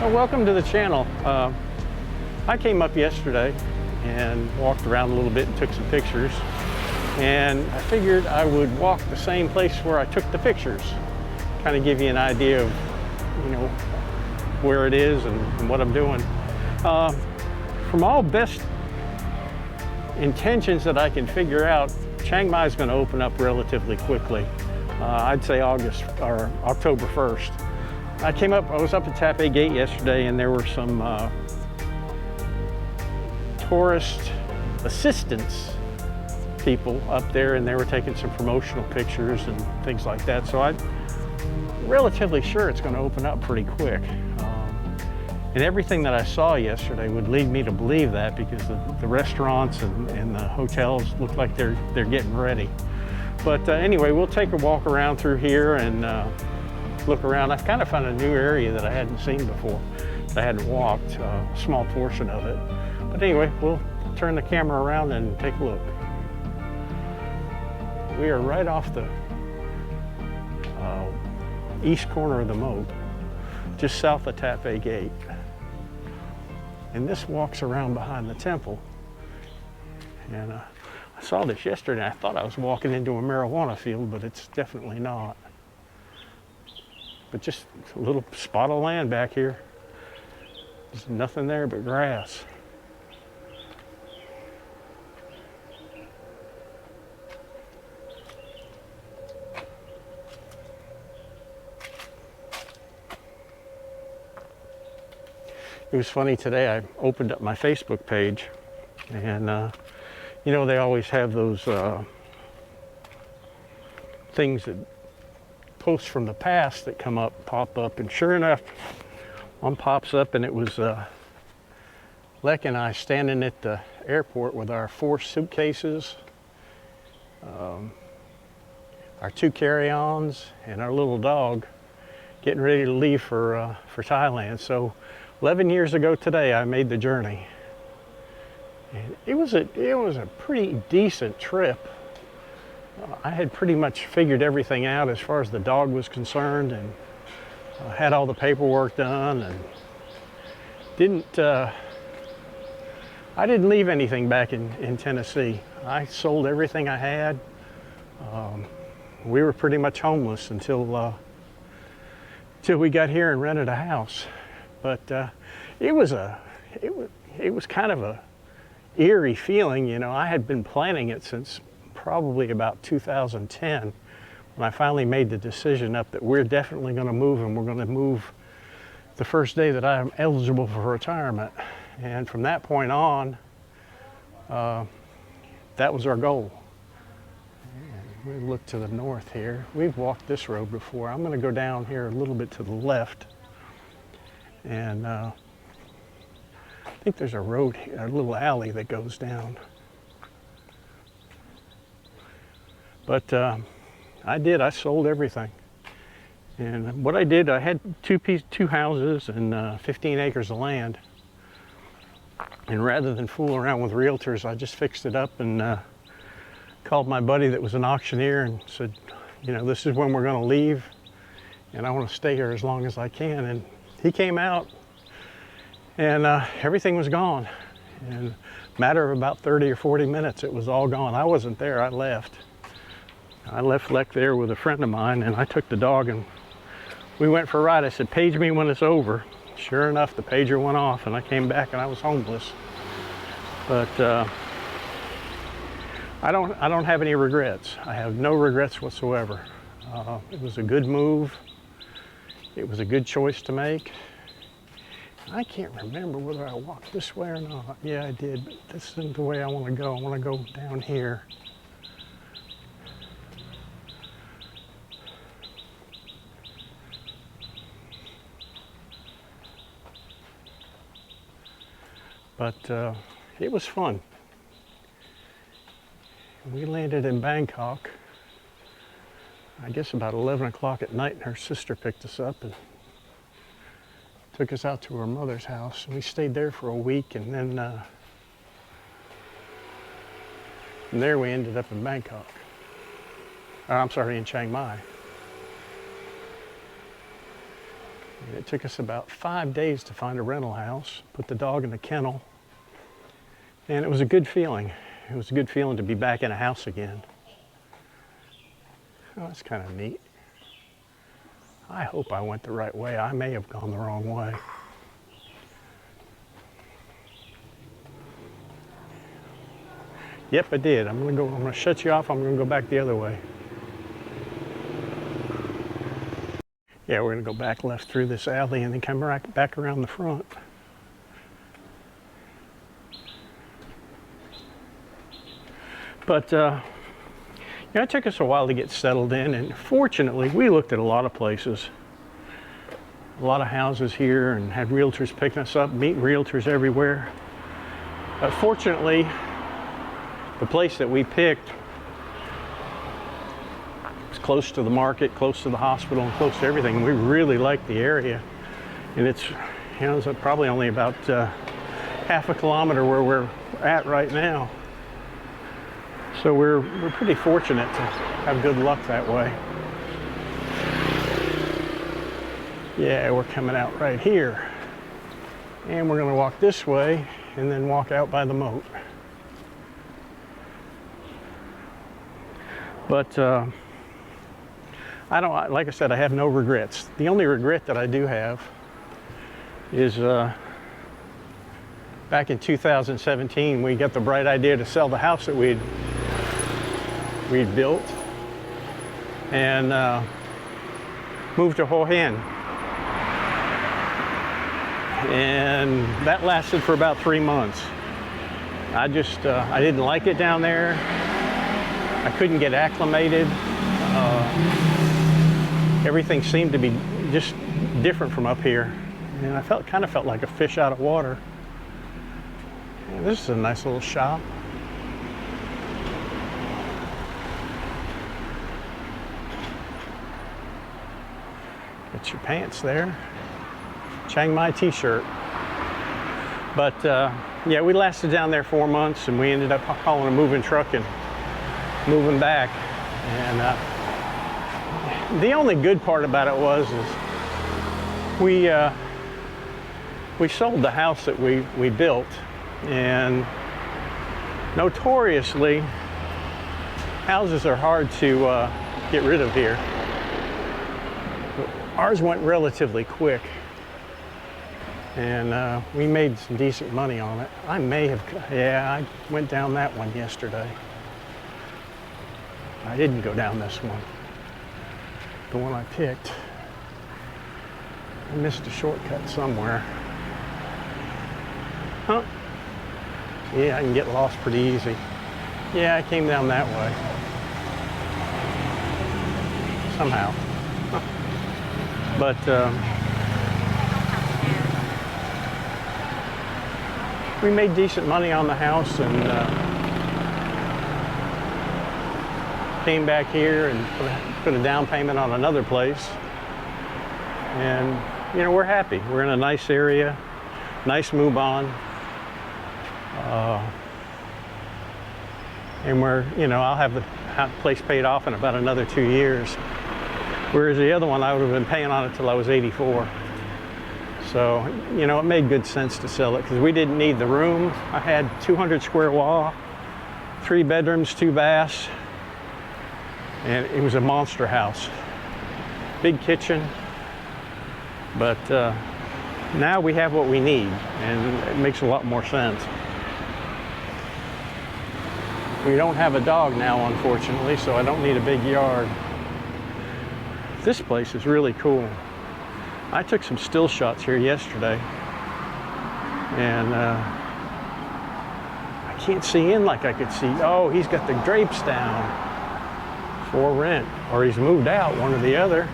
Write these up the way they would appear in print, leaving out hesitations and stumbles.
Well, welcome to the channel. I came up yesterday and walked around a little bit and took some pictures, and I figured I would walk the same place where I took the pictures, kind of give you an idea of, you know, where it is and what I'm doing. From all best intentions that I can figure out, Chiang Mai is going to open up relatively quickly. I'd say August or October 1st. I was up at Phae Gate yesterday, and there were some tourist assistance people up there, and they were taking some promotional pictures and things like that. So I'm relatively sure it's going to open up pretty quick. And everything that I saw yesterday would lead me to believe that, because the restaurants and the hotels look like they're getting ready. But anyway, we'll take a walk around through here and look around. I've kind of found a new area that I hadn't seen before. I hadn't walked a small portion of it. But anyway, we'll turn the camera around and take a look. We are right off the east corner of the Moat, just south of Phae Gate. And this walks around behind the temple. And I saw this yesterday. I thought I was walking into a marijuana field, but it's definitely not. But just a little spot of land back here. There's nothing there but grass. It was funny today, I opened up my Facebook page, and you know, they always have those things that posts from the past that pop up, and sure enough, one pops up, and it was Lek and I standing at the airport with our 4 suitcases, our 2 carry-ons, and our little dog, getting ready to leave for Thailand. So 11 years ago today, I made the journey. And it was a pretty decent trip. I had pretty much figured everything out as far as the dog was concerned, and had all the paperwork done, and I didn't leave anything back in Tennessee. I sold everything I had. We were pretty much homeless until we got here and rented a house. But it was kind of a eerie feeling, you know. I had been planning it since probably about 2010, when I finally made the decision up that we're definitely going to move, and we're going to move the first day that I'm eligible for retirement. And from that point on, that was our goal. And we look to the north here. We've walked this road before. I'm going to go down here a little bit to the left. And I think there's a road here, a little alley that goes down. But I sold everything. And what I did, I had 2 houses and 15 acres of land. And rather than fool around with realtors, I just fixed it up and called my buddy that was an auctioneer and said, you know, this is when we're going to leave, and I want to stay here as long as I can. And he came out, and everything was gone. In a matter of about 30 or 40 minutes, it was all gone. I wasn't there, I left. I left Lek there with a friend of mine, and I took the dog and we went for a ride. I said, page me when it's over. Sure enough, the pager went off, and I came back and I was homeless. But I don't have any regrets. I have no regrets whatsoever. It was a good move. It was a good choice to make. I can't remember whether I walked this way or not. Yeah, I did, but this isn't the way I want to go. I want to go down here. But it was fun. We landed in Bangkok, I guess about 11 o'clock at night, and her sister picked us up and took us out to her mother's house. We stayed there for a week, and then from there we ended up in Bangkok. I'm sorry, in Chiang Mai. And it took us about 5 days to find a rental house, put the dog in a kennel, and it was a good feeling. It was a good feeling to be back in a house again. Oh, that's kind of neat. I hope I went the right way. I may have gone the wrong way. Yep, I did. I'm gonna shut you off. I'm gonna go back the other way. Yeah, we're gonna go back left through this alley and then come back around the front. But yeah, it took us a while to get settled in, and fortunately, we looked at a lot of places, a lot of houses here, and had realtors picking us up, meeting realtors everywhere. But fortunately, the place that we picked was close to the market, close to the hospital, and close to everything. We really liked the area, and it's, you know, it's probably only about half a kilometer where we're at right now. So we're pretty fortunate to have good luck that way. Yeah, we're coming out right here, and we're going to walk this way and then walk out by the moat. But I don't, like I said, I have no regrets. The only regret that I do have is back in 2017, we got the bright idea to sell the house that we'd built and moved to Phae. And that lasted for about 3 months. I didn't like it down there. I couldn't get acclimated. Everything seemed to be just different from up here. And I kind of felt like a fish out of water. And this is a nice little shop. Get your pants there. Chiang Mai t-shirt. But yeah, we lasted down there 4 months, and we ended up hauling a moving truck and moving back. And the only good part about it was we sold the house that we built, and notoriously houses are hard to get rid of here. Ours went relatively quick, and we made some decent money on it. I went down that one yesterday. I didn't go down this one. The one I picked. I missed a shortcut somewhere. Huh? Yeah, I can get lost pretty easy. Yeah, I came down that way. Somehow. Huh. But we made decent money on the house, and came back here and put a down payment on another place. And you know, we're happy. We're in a nice area, nice move-on. And I'll have the place paid off in about another 2 years. Whereas the other one, I would have been paying on it till I was 84. So, you know, it made good sense to sell it because we didn't need the room. I had 200 square wall, 3 bedrooms, 2 baths, and it was a monster house. Big kitchen, but now we have what we need, and it makes a lot more sense. We don't have a dog now, unfortunately, so I don't need a big yard. This place is really cool. I took some still shots here yesterday, and I can't see in like I could see. Oh, he's got the drapes down for rent, or he's moved out, one or the other.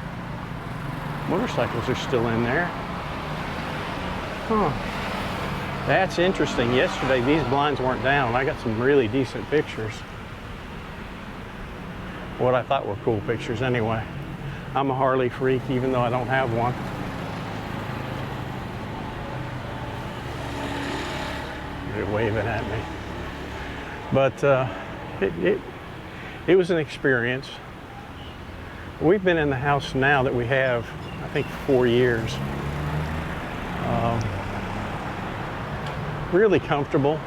Motorcycles are still in there. Huh. That's interesting. Yesterday, these blinds weren't down. I got some really decent pictures. What I thought were cool pictures anyway. I'm a Harley freak, even though I don't have one. They're waving at me. But it was an experience. We've been in the house now that we have, I think, 4 years. Really comfortable.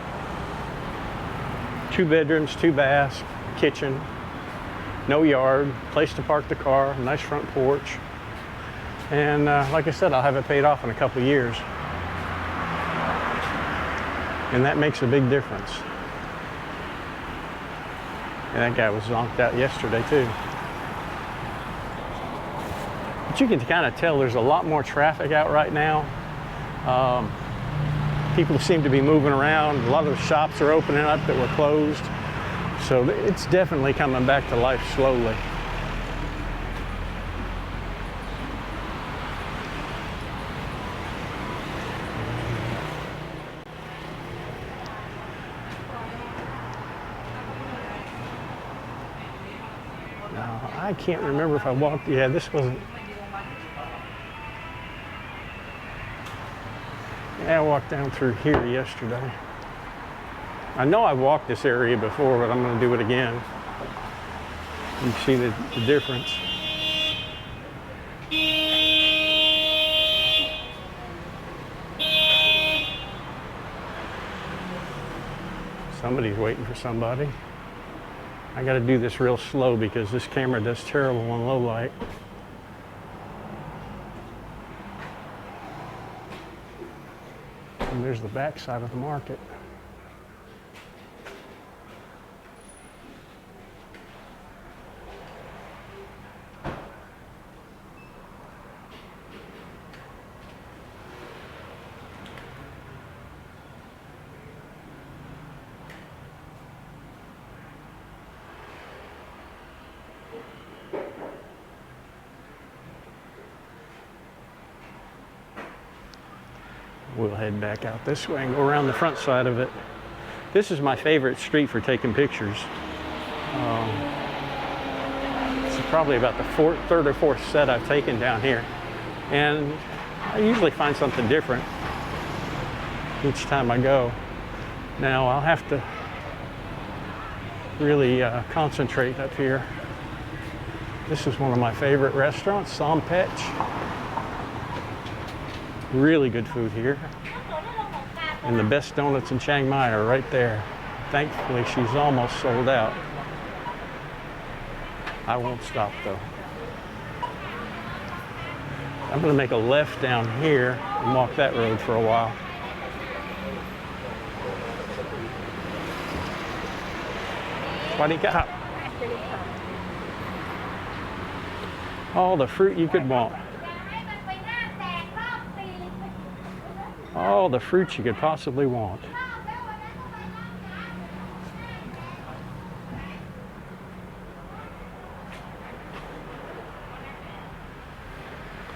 2 bedrooms, 2 baths, kitchen, no yard, place to park the car, nice front porch. And like I said, I'll have it paid off in a couple of years. And that makes a big difference. And that guy was zonked out yesterday too. But you can kind of tell there's a lot more traffic out right now. People seem to be moving around. A lot of the shops are opening up that were closed. So it's definitely coming back to life slowly. Now, I can't remember if I walked, yeah, this wasn't. Yeah, I walked down through here yesterday. I know I walked this area before, but I'm going to do it again. You see the difference. Somebody's waiting for somebody. I got to do this real slow because this camera does terrible on low light. And there's the back side of the market. We'll head back out this way and go around the front side of it. This is my favorite street for taking pictures. This is probably about the third or fourth set I've taken down here. And I usually find something different each time I go. Now I'll have to really concentrate up here. This is one of my favorite restaurants, Sompech. Really good food here. And the best donuts in Chiang Mai are right there. Thankfully, she's almost sold out. I won't stop though. I'm gonna make a left down here and walk that road for a while. Spotty Cop. All the fruit you could want. All the fruits you could possibly want.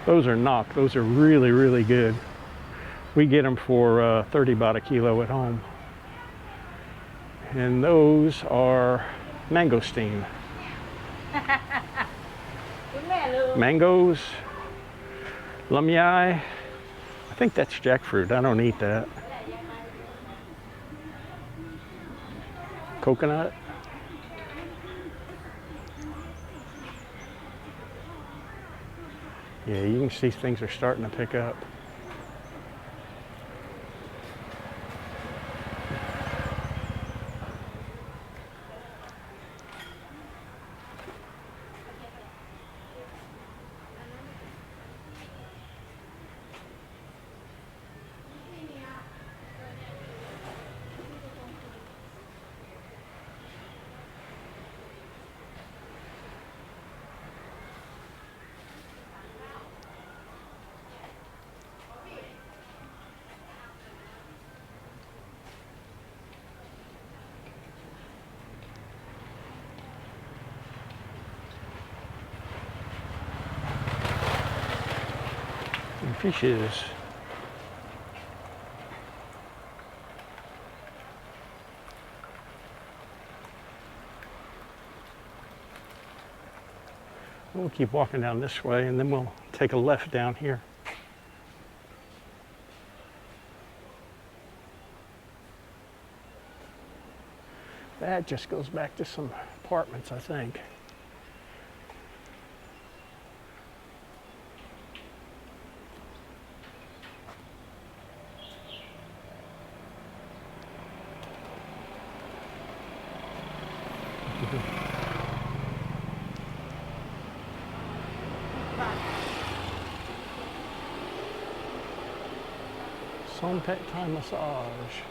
Those are knock. Those are really, really good. We get them for 30 baht a kilo at home. And those are mangosteen. Mangoes, lamyai. I think that's jackfruit. I don't eat that. Coconut. Yeah, you can see things are starting to pick up. Fishes. We'll keep walking down this way and then we'll take a left down here. That just goes back to some apartments, I think. Son Pet Thai massage.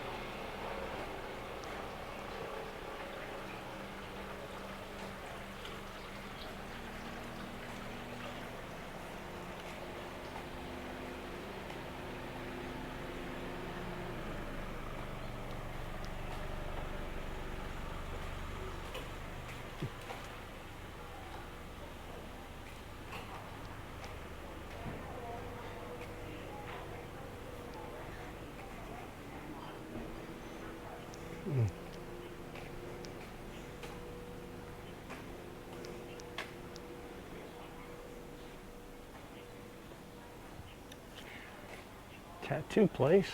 Tattoo place.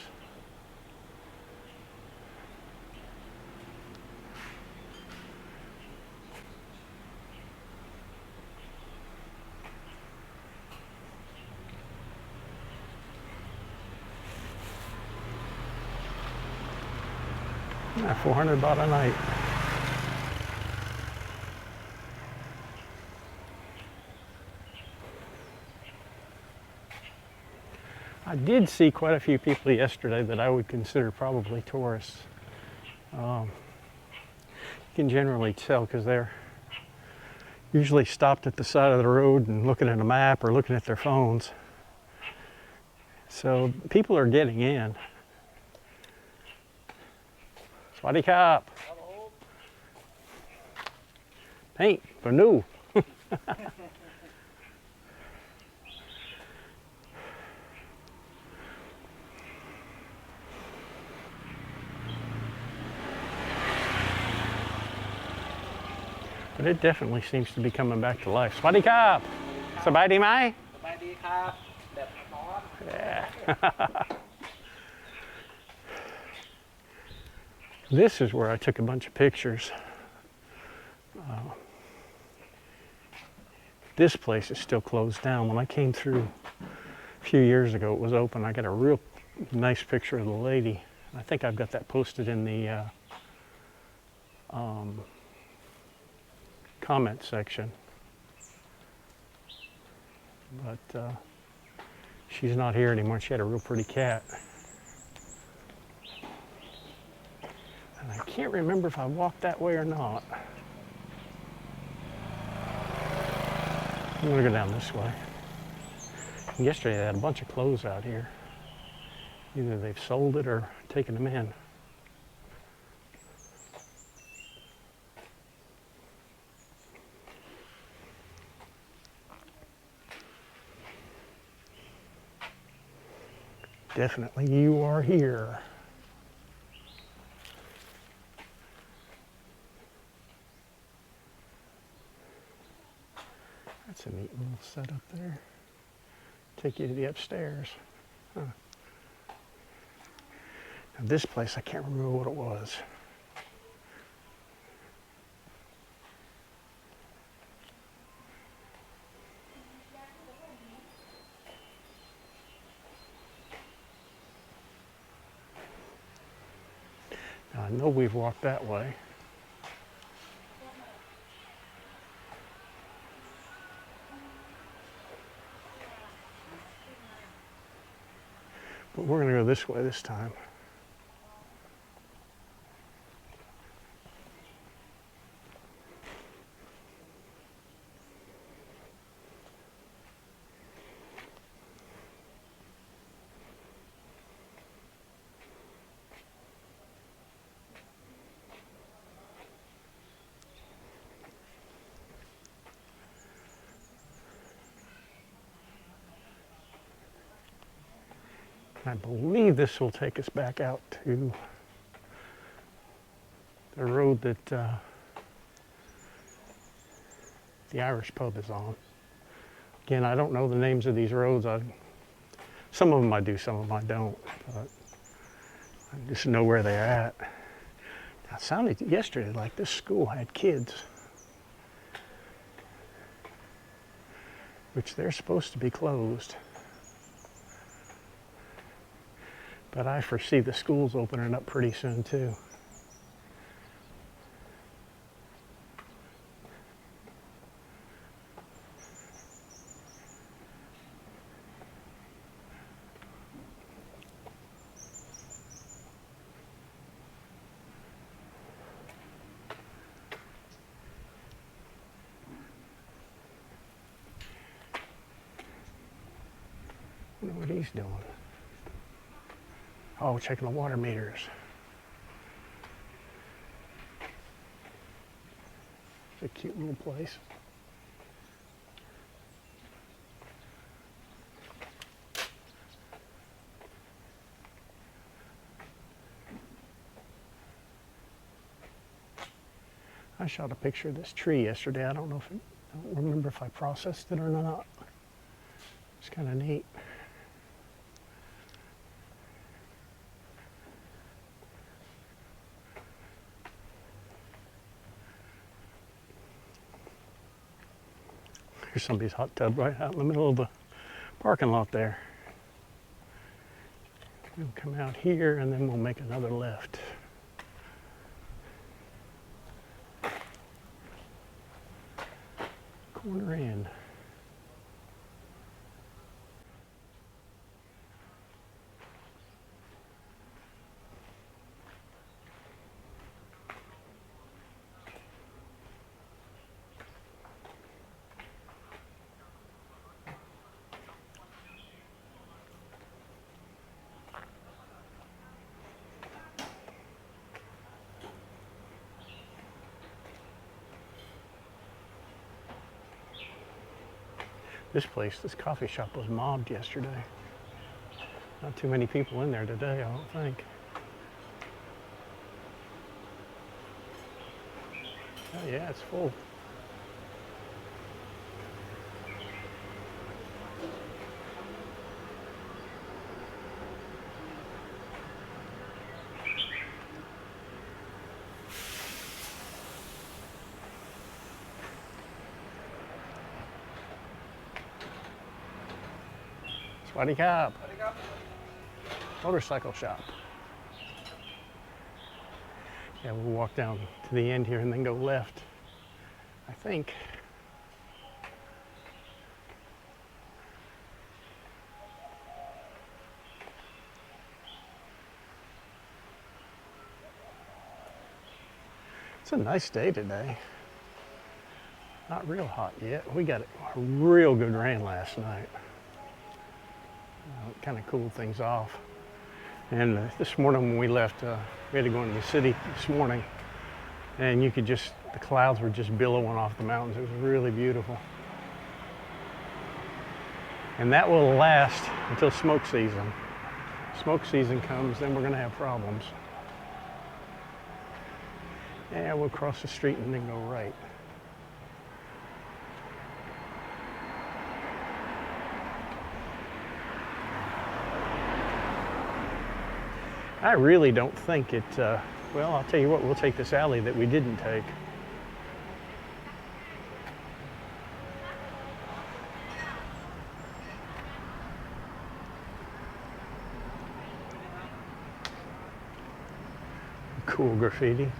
Yeah, 400 baht a night. I did see quite a few people yesterday that I would consider probably tourists. You can generally tell because they're usually stopped at the side of the road and looking at a map or looking at their phones. So people are getting in. Spotty Cop. Paint for new. But it definitely seems to be coming back to life. Spotty Cop! Sabadi Mai? Spotty Cop.แบบร้อน Yeah. This is where I took a bunch of pictures. This place is still closed down. When I came through a few years ago, it was open. I got a real nice picture of the lady. I think I've got that posted in the comment section. But she's not here anymore. She had a real pretty cat. And I can't remember if I walked that way or not. I'm gonna go down this way. And yesterday they had a bunch of clothes out here. Either they've sold it or taken them in. Definitely you are here. That's a neat little setup there. Take you to the upstairs. Huh. Now this place, I can't remember what it was. Now I know we've walked that way. But we're going to go this way this time. I believe this will take us back out to the road that the Irish pub is on. Again, I don't know the names of these roads. Some of them I do, some of them I don't. But I just know where they're at. Now, it sounded yesterday like this school had kids, which they're supposed to be closed. But I foresee the schools opening up pretty soon too. what he's doing. Oh, checking the water meters. It's a cute little place. I shot a picture of this tree yesterday. I don't remember if I processed it or not. It's kind of neat. Here's somebody's hot tub right out in the middle of the parking lot there. We'll come out here and then we'll make another left. Corner in. This coffee shop was mobbed yesterday. Not too many people in there today, I don't think. Oh yeah, it's full. Spotty Cop. Motorcycle shop. Yeah, we'll walk down to the end here and then go left, I think. It's a nice day today. Not real hot yet. We got a real good rain last night. It kind of cooled things off. And this morning when we left, we had to go into the city this morning, and you could just, the clouds were just billowing off the mountains. It was really beautiful. And that will last until smoke season. Smoke season comes, then we're going to have problems. Yeah, we'll cross the street and then go right. I really don't think it, well, I'll tell you what, we'll take this alley that we didn't take. Cool graffiti.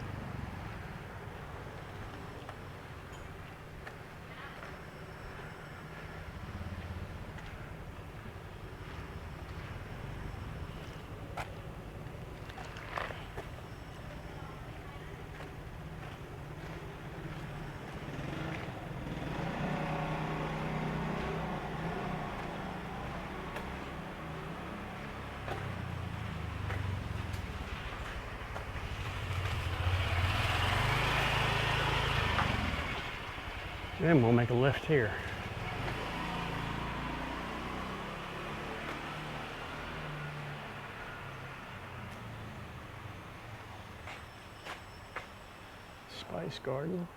Then we'll make a left here. Spice Garden.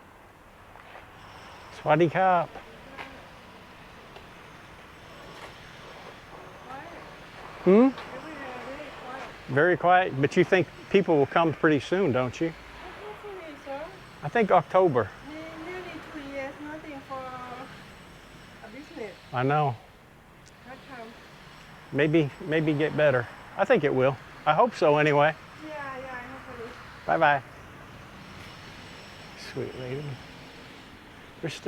Spotty Cop. Hmm? Very quiet, but you think people will come pretty soon, don't you? Hopefully so. I think October. Nearly 2 years, nothing for a business. I know. How come? Maybe get better. I think it will. I hope so anyway. Yeah, hopefully. Bye-bye. Sweet lady.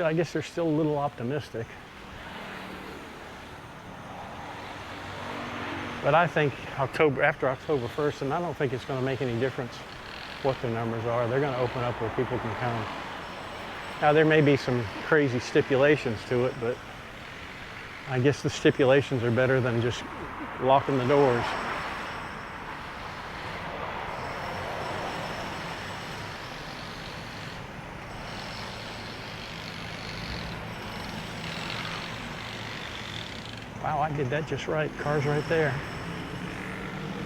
I guess they're still a little optimistic. But I think after October 1st, and I don't think it's going to make any difference what the numbers are. They're going to open up where people can come. Now, there may be some crazy stipulations to it, but I guess the stipulations are better than just locking the doors. Wow, I did that just right. Car's right there.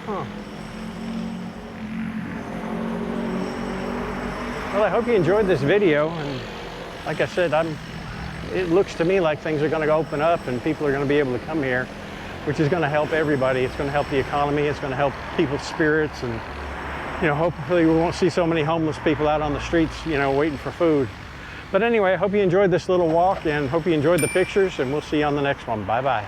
Huh. Well, I hope you enjoyed this video, and like I said, it looks to me like things are going to open up and people are going to be able to come here, which is going to help everybody. It's going to help the economy. It's going to help people's spirits, and hopefully we won't see so many homeless people out on the streets, waiting for food. But anyway, I hope you enjoyed this little walk and hope you enjoyed the pictures, and we'll see you on the next one. Bye-bye.